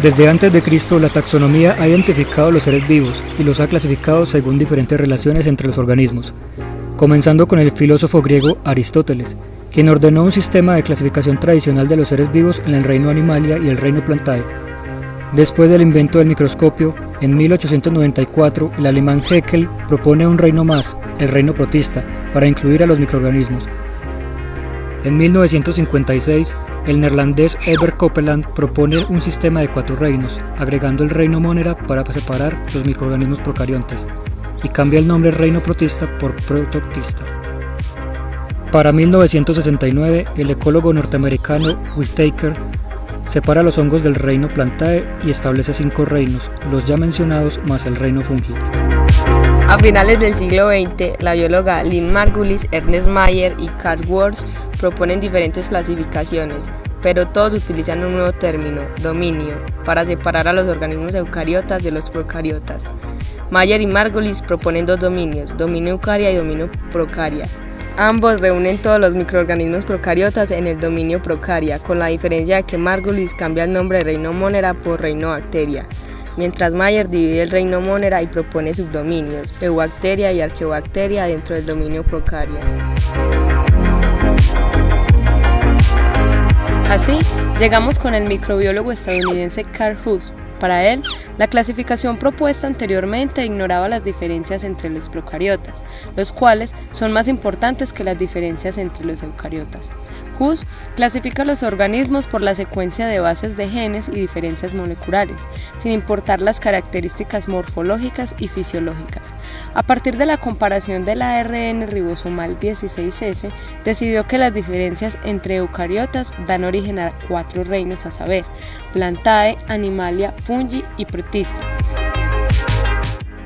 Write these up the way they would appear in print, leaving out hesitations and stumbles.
Desde antes de Cristo, la taxonomía ha identificado los seres vivos y los ha clasificado según diferentes relaciones entre los organismos, comenzando con el filósofo griego Aristóteles, quien ordenó un sistema de clasificación tradicional de los seres vivos en el reino Animalia y el reino Plantae. Después del invento del microscopio, en 1894, el alemán Haeckel propone un reino más, el reino protista, para incluir a los microorganismos. En 1956, el neerlandés Evert Copeland propone un sistema de 4 reinos, agregando el reino Monera para separar los microorganismos procariontes, y cambia el nombre reino protista por protoctista. Para 1969, el ecólogo norteamericano Whittaker separa los hongos del reino Plantae y establece 5 reinos, los ya mencionados más el reino Fungi. A finales del siglo XX, la bióloga Lynn Margulis, Ernest Mayr y Carl Woerth proponen diferentes clasificaciones, pero todos utilizan un nuevo término, dominio, para separar a los organismos eucariotas de los procariotas. Mayr y Margulis proponen 2 dominios, dominio eucaria y dominio procaria. Ambos reúnen todos los microorganismos procariotas en el dominio procaria, con la diferencia de que Margulis cambia el nombre de reino Monera por reino Bacteria, mientras Mayr divide el reino Monera y propone subdominios, Eubacteria y Arqueobacteria dentro del dominio procaria. Así, llegamos con el microbiólogo estadounidense Carl Hughes. Para él, la clasificación propuesta anteriormente ignoraba las diferencias entre los procariotas, los cuales son más importantes que las diferencias entre los eucariotas. Hughes clasifica los organismos por la secuencia de bases de genes y diferencias moleculares, sin importar las características morfológicas y fisiológicas. A partir de la comparación del ARN ribosomal 16S, decidió que las diferencias entre eucariotas dan origen a 4 reinos, a saber, Plantae, Animalia, Fungi y Protista.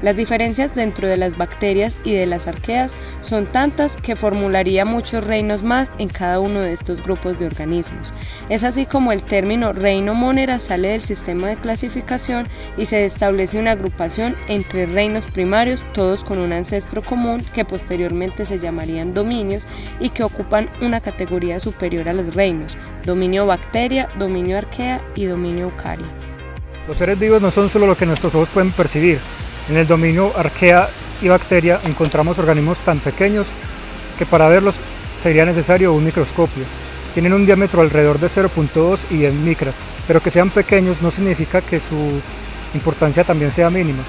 Las diferencias dentro de las bacterias y de las arqueas son tantas que formularía muchos reinos más en cada uno de estos grupos de organismos. Es así como el término reino Monera sale del sistema de clasificación y se establece una agrupación entre reinos primarios, todos con un ancestro común que posteriormente se llamarían dominios y que ocupan una categoría superior a los reinos, dominio bacteria, dominio arquea y dominio eucaria. Los seres vivos no son solo lo que nuestros ojos pueden percibir. En el dominio arquea y bacteria encontramos organismos tan pequeños que para verlos sería necesario un microscopio. Tienen un diámetro alrededor de 0.2 y 10 micras, pero que sean pequeños no significa que su importancia también sea mínima.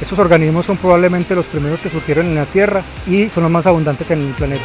Estos organismos son probablemente los primeros que surgieron en la Tierra y son los más abundantes en el planeta.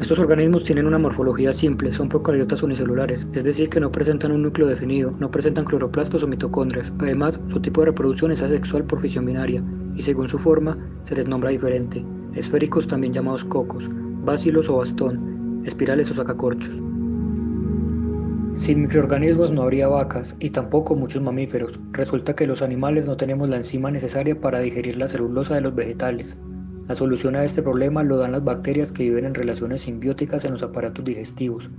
Estos organismos tienen una morfología simple, son procariotas unicelulares, es decir que no presentan un núcleo definido, no presentan cloroplastos o mitocondrias. Además, su tipo de reproducción es asexual por fisión binaria, y según su forma, se les nombra diferente. Esféricos también llamados cocos, bácilos o bastón, espirales o sacacorchos. Sin microorganismos no habría vacas, y tampoco muchos mamíferos. Resulta que los animales no tenemos la enzima necesaria para digerir la celulosa de los vegetales. La solución a este problema lo dan las bacterias que viven en relaciones simbióticas en los aparatos digestivos.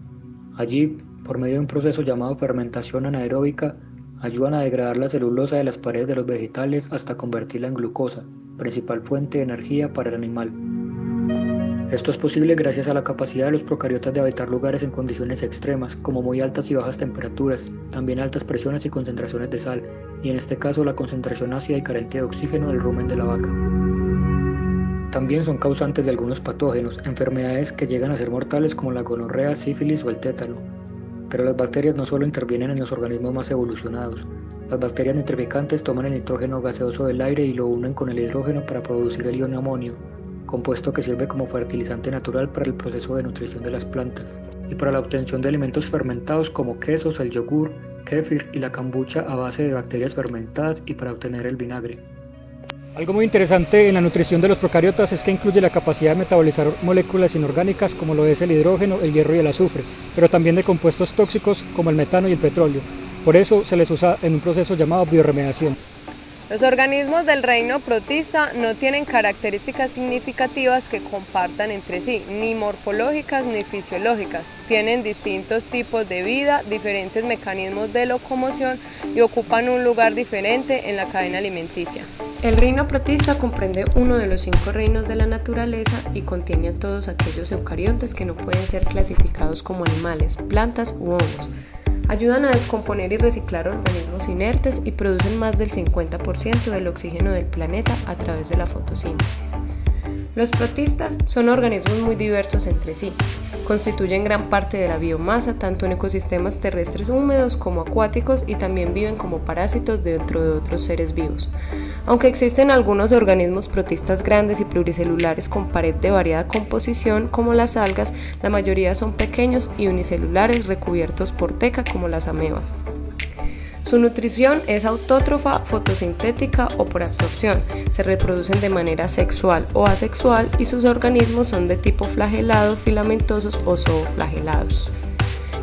Allí, por medio de un proceso llamado fermentación anaeróbica, ayudan a degradar la celulosa de las paredes de los vegetales hasta convertirla en glucosa, principal fuente de energía para el animal. Esto es posible gracias a la capacidad de los procariotas de habitar lugares en condiciones extremas, como muy altas y bajas temperaturas, también altas presiones y concentraciones de sal, y en este caso la concentración ácida y carente de oxígeno del rumen de la vaca. También son causantes de algunos patógenos, enfermedades que llegan a ser mortales como la gonorrea, sífilis o el tétano. Pero las bacterias no solo intervienen en los organismos más evolucionados. Las bacterias nitrificantes toman el nitrógeno gaseoso del aire y lo unen con el hidrógeno para producir el ion amonio, compuesto que sirve como fertilizante natural para el proceso de nutrición de las plantas y para la obtención de alimentos fermentados como quesos, el yogur, kéfir y la kombucha a base de bacterias fermentadas y para obtener el vinagre. Algo muy interesante en la nutrición de los procariotas es que incluye la capacidad de metabolizar moléculas inorgánicas como lo es el hidrógeno, el hierro y el azufre, pero también de compuestos tóxicos como el metano y el petróleo. Por eso se les usa en un proceso llamado bioremediación. Los organismos del reino protista no tienen características significativas que compartan entre sí, ni morfológicas ni fisiológicas. Tienen distintos tipos de vida, diferentes mecanismos de locomoción y ocupan un lugar diferente en la cadena alimenticia. El reino protista comprende uno de los 5 reinos de la naturaleza y contiene a todos aquellos eucariontes que no pueden ser clasificados como animales, plantas u hongos. Ayudan a descomponer y reciclar organismos inertes y producen más del 50% del oxígeno del planeta a través de la fotosíntesis. Los protistas son organismos muy diversos entre sí. Constituyen gran parte de la biomasa tanto en ecosistemas terrestres húmedos como acuáticos y también viven como parásitos dentro de otros seres vivos. Aunque existen algunos organismos protistas grandes y pluricelulares con pared de variada composición como las algas, la mayoría son pequeños y unicelulares recubiertos por teca como las amebas. Su nutrición es autótrofa, fotosintética o por absorción. Se reproducen de manera sexual o asexual y sus organismos son de tipo flagelados, filamentosos o zooflagelados.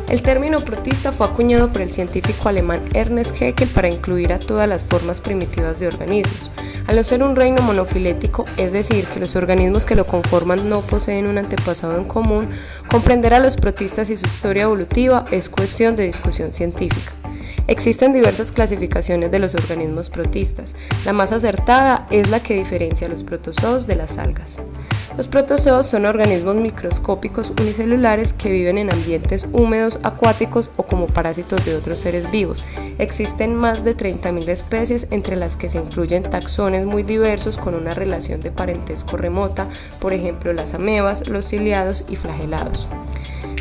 El término protista fue acuñado por el científico alemán Ernst Haeckel para incluir a todas las formas primitivas de organismos. Al no ser un reino monofilético, es decir, que los organismos que lo conforman no poseen un antepasado en común, comprender a los protistas y su historia evolutiva es cuestión de discusión científica. Existen diversas clasificaciones de los organismos protistas. La más acertada es la que diferencia a los protozoos de las algas. Los protozoos son organismos microscópicos unicelulares que viven en ambientes húmedos, acuáticos o como parásitos de otros seres vivos. Existen más de 30.000 especies, entre las que se incluyen taxones muy diversos con una relación de parentesco remota, por ejemplo las amebas, los ciliados y flagelados.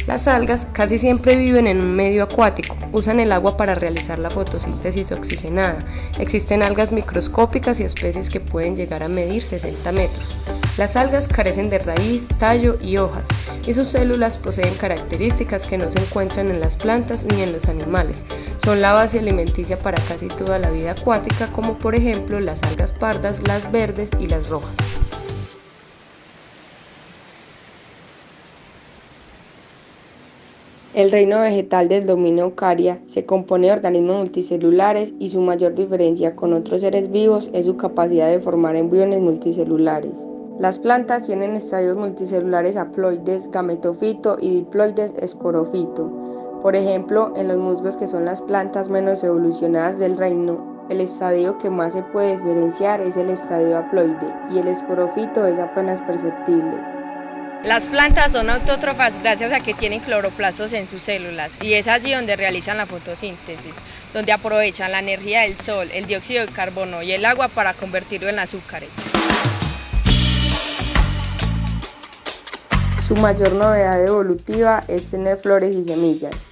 Las algas casi siempre viven en un medio acuático, usan el agua para realizar la fotosíntesis oxigenada. Existen algas microscópicas y especies que pueden llegar a medir 60 metros. Las algas carecen de raíz, tallo y hojas, y sus células poseen características que no se encuentran en las plantas ni en los animales. Son la base alimenticia para casi toda la vida acuática, como por ejemplo las algas pardas, las verdes y las rojas. El reino vegetal del dominio Eukarya se compone de organismos multicelulares y su mayor diferencia con otros seres vivos es su capacidad de formar embriones multicelulares. Las plantas tienen estadios multicelulares haploides, gametofito y diploides, esporofito. Por ejemplo, en los musgos, que son las plantas menos evolucionadas del reino, el estadio que más se puede diferenciar es el estadio haploide y el esporofito es apenas perceptible. Las plantas son autótrofas gracias a que tienen cloroplastos en sus células y es allí donde realizan la fotosíntesis, donde aprovechan la energía del sol, el dióxido de carbono y el agua para convertirlo en azúcares. Su mayor novedad evolutiva es tener flores y semillas.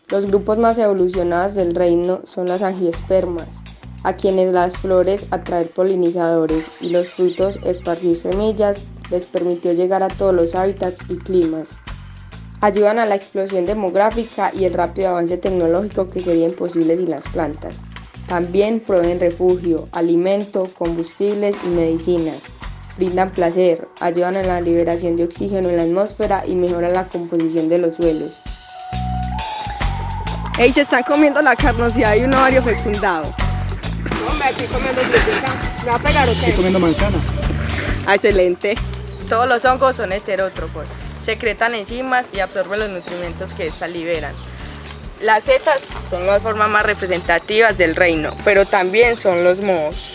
Los grupos más evolucionados del reino son las angiospermas, a quienes las flores atraer polinizadores y los frutos esparcir semillas les permitió llegar a todos los hábitats y climas. Ayudan a la explosión demográfica y el rápido avance tecnológico que sería imposible sin las plantas. También proveen refugio, alimento, combustibles y medicinas. Brindan placer, ayudan a la liberación de oxígeno en la atmósfera y mejoran la composición de los suelos. ¡Ey, se están comiendo la carnosidad de un ovario fecundado! Hombre, estoy comiendo frutica. ¿Me va a pegar o qué? Estoy comiendo manzana. Excelente. Todos los hongos son heterótrofos, secretan enzimas y absorben los nutrimentos que éstas liberan. Las setas son las formas más representativas del reino, pero también son los mohos.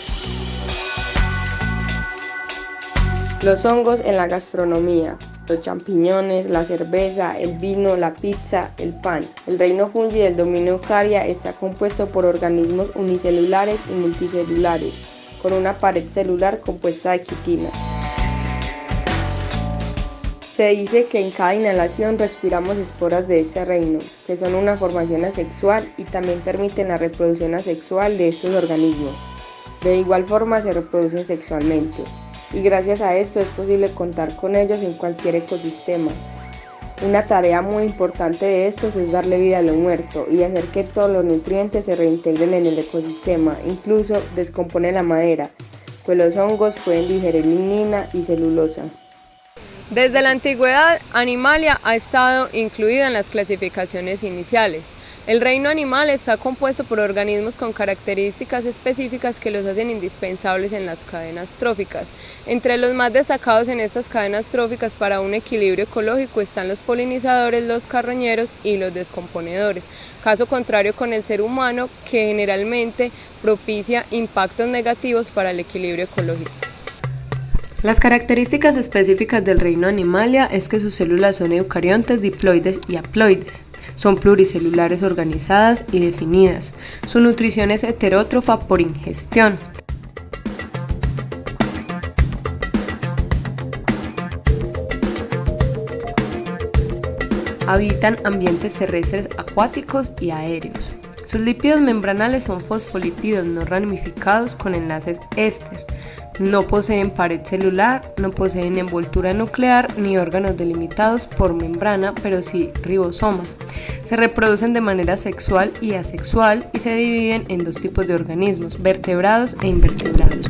Los hongos en la gastronomía, los champiñones, la cerveza, el vino, la pizza, el pan. El reino fungi del dominio Eukarya está compuesto por organismos unicelulares y multicelulares, con una pared celular compuesta de quitinas. Se dice que en cada inhalación respiramos esporas de este reino, que son una formación asexual y también permiten la reproducción asexual de estos organismos. De igual forma se reproducen sexualmente, y gracias a esto es posible contar con ellos en cualquier ecosistema. Una tarea muy importante de estos es darle vida a lo muerto y hacer que todos los nutrientes se reintegren en el ecosistema, incluso descompone la madera, pues los hongos pueden digerir lignina y celulosa. Desde la antigüedad, Animalia ha estado incluida en las clasificaciones iniciales. El reino animal está compuesto por organismos con características específicas que los hacen indispensables en las cadenas tróficas. Entre los más destacados en estas cadenas tróficas para un equilibrio ecológico están los polinizadores, los carroñeros y los descomponedores. Caso contrario con el ser humano, que generalmente propicia impactos negativos para el equilibrio ecológico. Las características específicas del reino Animalia es que sus células son eucariontes, diploides y haploides. Son pluricelulares organizadas y definidas. Su nutrición es heterótrofa por ingestión. Habitan ambientes terrestres, acuáticos y aéreos. Sus lípidos membranales son fosfolípidos no ramificados con enlaces éster. No poseen pared celular, no poseen envoltura nuclear ni órganos delimitados por membrana, pero sí ribosomas. Se reproducen de manera sexual y asexual y se dividen en dos tipos de organismos, vertebrados e invertebrados.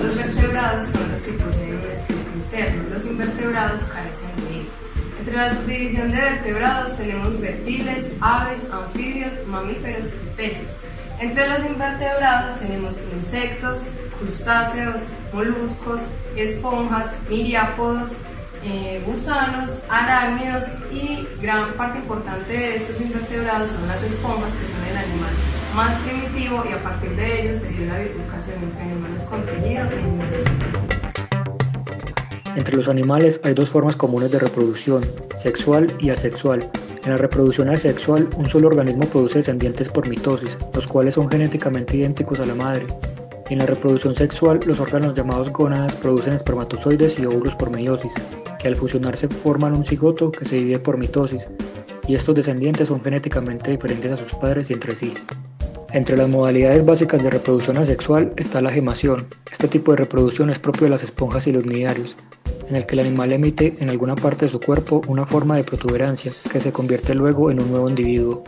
Los vertebrados son los que poseen un esqueleto interno, los invertebrados carecen de él. Entre la subdivisión de vertebrados tenemos reptiles, aves, anfibios, mamíferos y peces. Entre los invertebrados tenemos insectos, crustáceos, moluscos, esponjas, miriápodos, gusanos, arácnidos y gran parte importante de estos invertebrados son las esponjas, que son el animal más primitivo, y a partir de ellos se dio la bifurcación entre animales con tejido y animales sin tejido. Entre los animales hay dos formas comunes de reproducción, sexual y asexual. En la reproducción asexual, un solo organismo produce descendientes por mitosis, los cuales son genéticamente idénticos a la madre. Y en la reproducción sexual, los órganos llamados gónadas producen espermatozoides y óvulos por meiosis, que al fusionarse forman un cigoto que se divide por mitosis, y estos descendientes son genéticamente diferentes a sus padres y entre sí. Entre las modalidades básicas de reproducción asexual está la gemación. Este tipo de reproducción es propio de las esponjas y los cnidarios, en el que el animal emite en alguna parte de su cuerpo una forma de protuberancia que se convierte luego en un nuevo individuo.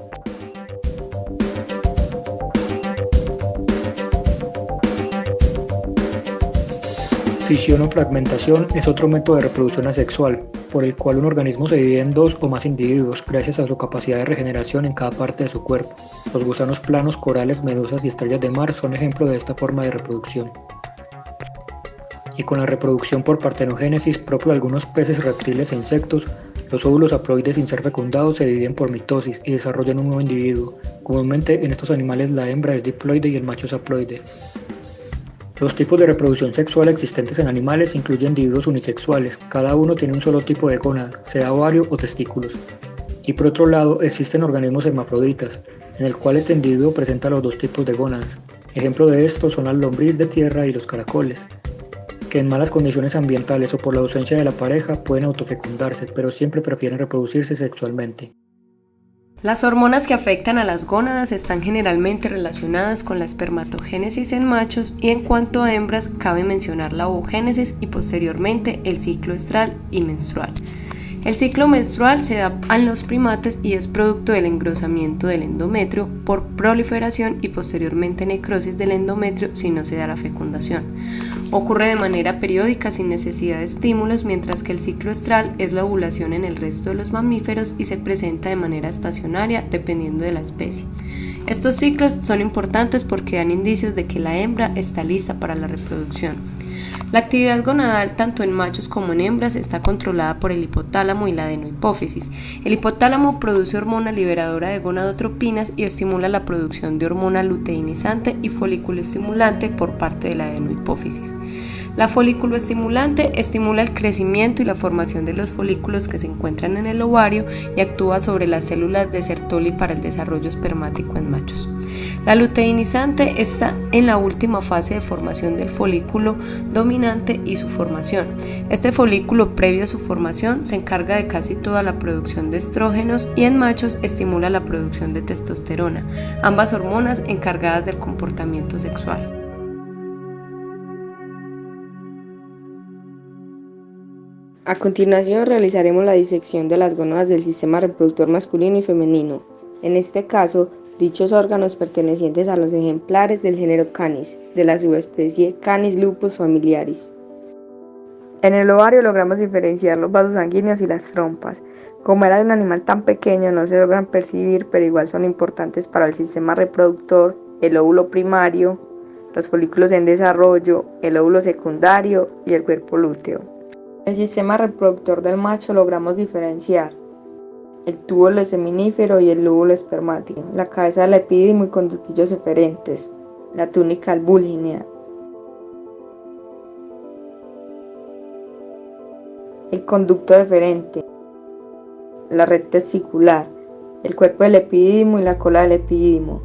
Fisión o fragmentación es otro método de reproducción asexual, por el cual un organismo se divide en dos o más individuos gracias a su capacidad de regeneración en cada parte de su cuerpo. Los gusanos planos, corales, medusas y estrellas de mar son ejemplos de esta forma de reproducción. Y con la reproducción por partenogénesis propio de algunos peces, reptiles e insectos, los óvulos haploides sin ser fecundados se dividen por mitosis y desarrollan un nuevo individuo. Comúnmente en estos animales la hembra es diploide y el macho es haploide. Los tipos de reproducción sexual existentes en animales incluyen individuos unisexuales, cada uno tiene un solo tipo de gónada, sea ovario o testículos. Y por otro lado existen organismos hermafroditas, en el cual este individuo presenta los dos tipos de gónadas. Ejemplo de esto son las lombrices de tierra y los caracoles, que en malas condiciones ambientales o por la ausencia de la pareja pueden autofecundarse, pero siempre prefieren reproducirse sexualmente. Las hormonas que afectan a las gónadas están generalmente relacionadas con la espermatogénesis en machos, y en cuanto a hembras cabe mencionar la ovogénesis y posteriormente el ciclo estral y menstrual. El ciclo menstrual se da en los primates y es producto del engrosamiento del endometrio por proliferación y posteriormente necrosis del endometrio si no se da la fecundación. Ocurre de manera periódica sin necesidad de estímulos, mientras que el ciclo estral es la ovulación en el resto de los mamíferos y se presenta de manera estacionaria dependiendo de la especie. Estos ciclos son importantes porque dan indicios de que la hembra está lista para la reproducción. La actividad gonadal tanto en machos como en hembras está controlada por el hipotálamo y la adenohipófisis. El hipotálamo produce hormona liberadora de gonadotropinas y estimula la producción de hormona luteinizante y folículo estimulante por parte de la adenohipófisis. La folículo estimulante estimula el crecimiento y la formación de los folículos que se encuentran en el ovario y actúa sobre las células de Sertoli para el desarrollo espermático en machos. La luteinizante está en la última fase de formación del folículo dominante y su formación. Este folículo, previo a su formación, se encarga de casi toda la producción de estrógenos y en machos estimula la producción de testosterona, ambas hormonas encargadas del comportamiento sexual. A continuación realizaremos la disección de las gónadas del sistema reproductor masculino y femenino. En este caso, Dichos órganos pertenecientes a los ejemplares del género Canis, de la subespecie Canis lupus familiaris. En el ovario logramos diferenciar los vasos sanguíneos y las trompas. Como era de un animal tan pequeño, no se logran percibir, pero igual son importantes para el sistema reproductor, el óvulo primario, los folículos en desarrollo, el óvulo secundario y el cuerpo lúteo. El sistema reproductor del macho logramos diferenciar el túbulo seminífero y el lóbulo espermático, la cabeza del epidídimo y conductillos eferentes, la túnica albúgea, el conducto deferente, la red testicular, el cuerpo del epidídimo y la cola del epidídimo,